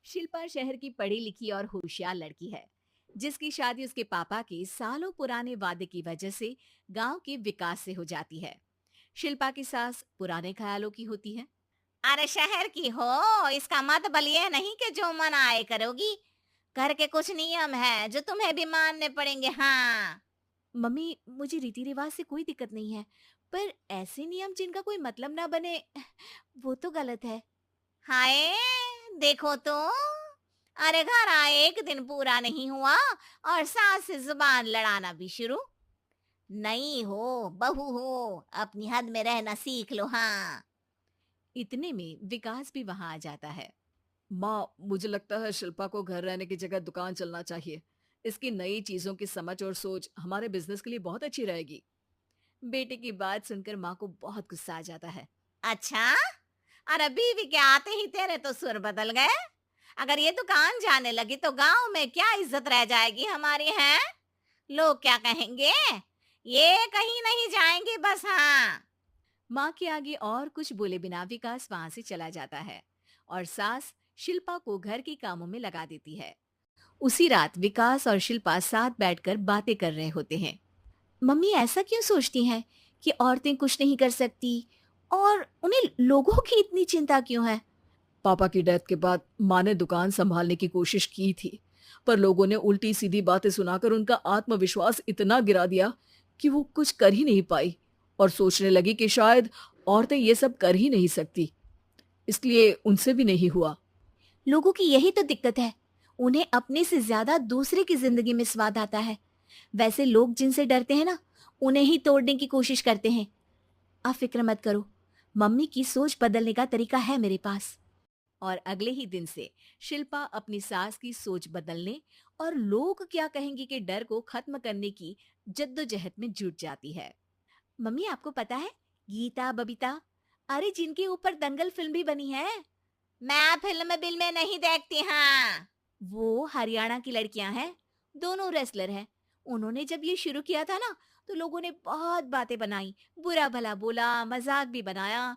शिल्पा शहर की पढ़ी लिखी और होशियार लड़की है, जिसकी शादी उसके पापा के सालों पुराने वादे की वजह से गांव के विकास से हो जाती है। शिल्पा की सास पुराने ख्यालों की होती है। अरे शहर की हो, इसका मतलब ये नहीं कि जो मन आए करोगी। घर के कुछ नियम है जो तुम्हें भी मानने पड़ेंगे। हाँ। मम्मी, मुझे रीति रिवाज से कोई दिक्कत नहीं है, पर ऐसे नियम जिनका कोई मतलब ना बने, वो तो गलत है। हाय, देखो तो। अरे घर आए एक दिन पूरा नहीं हुआ और सास से जुबान लड़ाना भी शुरू। नहीं हो, बहू हो, अपनी हद में रहना सीख लो। हाँ। इतने में विकास भी वहां आ जाता है। माँ, मुझे लगता है शिल्पा को घर रहने की जगह दुकान चलना चाहिए। इसकी नई चीजों की समझ और सोच हमारे बिजनेस के लिए बहुत अच्छी रहेगी। बेटे की बात सुनकर माँ को बहुत गुस्सा आ जाता है। अच्छा। अरे बीवी के आते ही तेरे तो सुर बदल गए। अगर ये दुकान जाने लगी तो गांव में क्या इज्जत रह जाएगी हमारी है। लोग क्या कहेंगे। ये कहीं नहीं जाएंगे बस। हाँ। माँ के आगे और कुछ बोले बिना विकास वहां से चला जाता है और सास शिल्पा को घर के कामों में लगा देती है। उसी रात विकास और शिल्पा साथ बैठकर बातें कर रहे होते हैं। मम्मी ऐसा क्यों सोचती हैं कि औरतें कुछ नहीं कर सकती, और उन्हें लोगों की इतनी चिंता क्यों है? पापा की डेथ के बाद माँ ने दुकान संभालने की कोशिश की थी, पर लोगों ने उल्टी सीधी बातें सुनाकर उनका आत्मविश्वास इतना गिरा दिया कि वो कुछ कर ही नहीं पाई और सोचने लगी कि शायद औरतें ये सब कर ही नहीं सकती, इसलिए उनसे भी नहीं हुआ। लोगों की यही तो दिक्कत है, उन्हें अपने से ज्यादा दूसरे की जिंदगी में स्वाद आता है। वैसे लोग जिनसे डरते हैं ना, उन्हें ही तोड़ने की कोशिश करते हैं। आप फिक्र मत करो, मम्मी की सोच बदलने का तरीका है मेरे पास। और अगले ही दिन से शिल्पा अपनी सास की सोच बदलने और लोग क्या कहेंगे के डर को खत्म करने की जद्दोजहद में जुट जाती है। मम्मी, आपको पता है, गीता बबीता, अरे जिनके ऊपर दंगल फिल्म भी बनी है, मैं फिल्म बिल में नहीं देखती। हाँ। वो हरियाणा की लड़कियां हैं। दोनों रेसलर हैं। उन्होंने जब ये शुरू किया था ना, तो लोगों ने बहुत बातें बनाई, बुरा भला बोला, मजाक भी बनाया,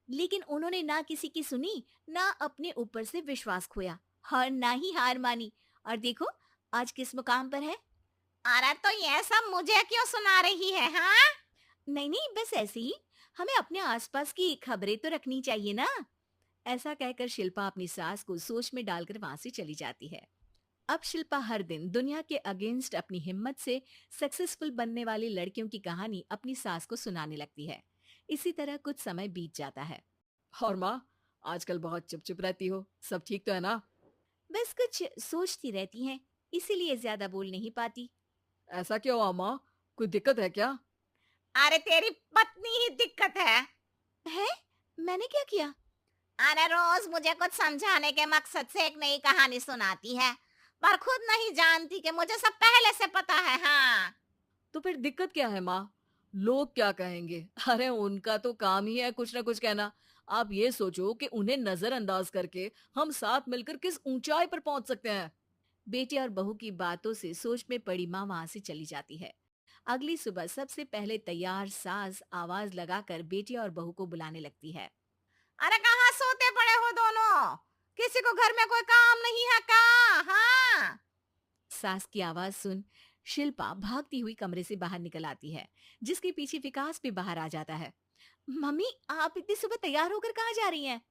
लेकिन उन्होंने ना किसी की सुनी, ना अपने ऊपर से विश्वास खोया और ना ही हार मानी। और देखो, आज किस मुकाम पर है। अरे तो ये सब मुझे क्यों सुना रही है। हाँ। नहीं नहीं, बस ऐसे ही, हमें अपने आसपास की खबरें तो रखनी चाहिए ना। ऐसा कहकर शिल्पा अपनी सास को सोच में डालकर वहां से चली जाती है। अब शिल्पा हर दिन दुनिया के अगेंस्ट अपनी हिम्मत से सक्सेसफुल बनने वाली लड़कियों की कहानी अपनी सास को सुनाने लगती है। इसी तरह कुछ समय बीत जाता है। और माँ, आजकल बहुत चुप चुप रहती हो, सब ठीक तो है ना? बस कुछ सोचती रहती हैं, इसीलिए ज्यादा बोल नहीं पाती। ऐसा क्यों हुआ माँ? कोई दिक्कत है क्या? अरे तेरी पत्नी ही दिक्कत है। है? मैंने क्या किया? अरे रोज मुझे कुछ समझाने के मकसद से एक नई कहानी सुनाती है, पर खुद नहीं जानती कि मुझे सब पहले से पता है। हाँ। तो फिर दिक्कत क्या है माँ? लोग क्या कहेंगे? अरे उनका तो काम ही है कुछ ना कुछ कहना। आप ये सोचो कि उन्हें नजरअंदाज करके हम साथ मिलकर किस ऊंचाई पर पहुंच सकते हैं। बेटे और बहू की बातों से सोच में पड़ी माँ वहां से चली जाती है। अगली सुबह सबसे पहले तैयार सास आवाज लगाकर बेटे और बहू को बुलाने लगती है। अरे कहाँ सोते पड़े हो दोनों। किसी को घर में कोई काम नहीं है का। हाँ। सास की आवाज सुन शिल्पा भागती हुई कमरे से बाहर निकल आती है, जिसके पीछे विकास भी बाहर आ जाता है। मम्मी, आप इतनी सुबह तैयार होकर कहाँ जा रही हैं?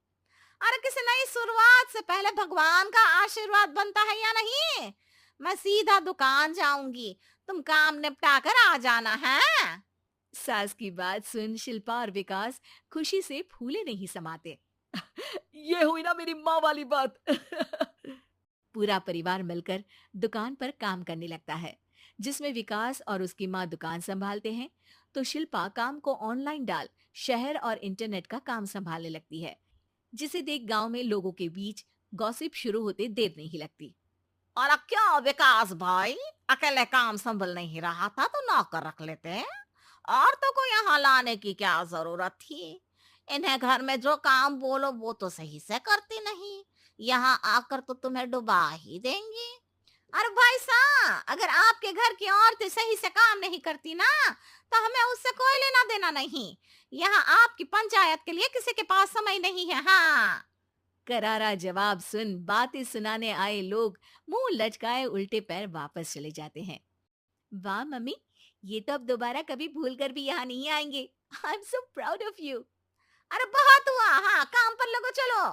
अरे किसी नई शुरुआत से पहले भगवान का आशीर्वाद बनता है या नहीं। मैं सीधा दुकान जाऊंगी, तुम काम निपटा कर आ जाना है। सास की बात सुन शिल्पा और विकास खुशी से फूले नहीं समाते। ये हुई ना मेरी माँ वाली बात। पूरा परिवार मिलकर दुकान पर काम करने लगता है, जिसमें विकास और उसकी माँ दुकान संभालते हैं, तो शिल्पा काम को ऑनलाइन डाल शहर और इंटरनेट का काम संभालने लगती है, जिसे देख गांव में लोगों के बीच गॉसिप शुरू होते देर नहीं लगती। और क्या विकास भाई, अकेले काम संभल नहीं रहा था तो नौकर रख लेते। और तो को यहाँ लाने की क्या जरूरत थी। इन्हें घर में जो काम बोलो वो तो सही से करती नहीं। यहाँ आकर तो तुम्हें डुबा ही देंगी। अरे भाई सा, अगर आपके घर की औरतें सही से काम नहीं करती ना, तो हमें उससे कोई लेना देना नहीं। यहाँ आपकी पंचायत के लिए किसी के पास समय नहीं है। हाँ। करारा जवाब सुन बातें सुनाने आए लोग मुंह लटकाए उल्टे पैर वापस चले जाते हैं। वाह मम्मी, ये तो अब दोबारा कभी भूल कर भी यहाँ नहीं आएंगे। I am so proud of you. अरे बहुत हुआ, हाँ काम पर लगो चलो।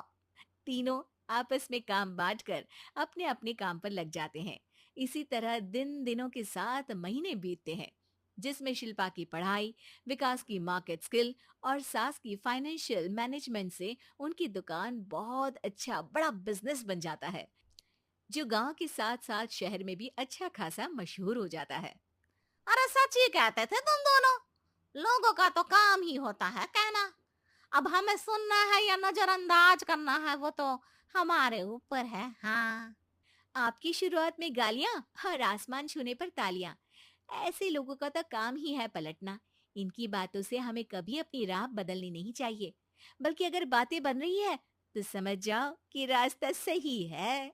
तीनों आपस में काम बांटकर अपने अपने काम पर लग जाते हैं। इसी तरह दिन दिनों के साथ महीने बीतते हैं, जिसमें शिल्पा की पढ़ाई, विकास की मार्केट स्किल और सास की फाइनेंशियल मैनेजमेंट से उनकी दुकान बहुत अच्छा बड़ा बिजनेस बन जाता है, जो गांव के साथ साथ शहर में भी अच्छा खासा मशहूर हो जाता है। अरे सच ही कहते थे तुम दोनों, लोगों का तो काम ही होता है कहना। अब हमें सुनना है या नजरअंदाज करना है वो तो हमारे ऊपर है। हाँ। आपकी शुरुआत में गालियां और आसमान छूने पर तालियां, ऐसे लोगों का तो काम ही है पलटना। इनकी बातों से हमें कभी अपनी राह बदलनी नहीं चाहिए, बल्कि अगर बातें बन रही है तो समझ जाओ कि रास्ता सही है।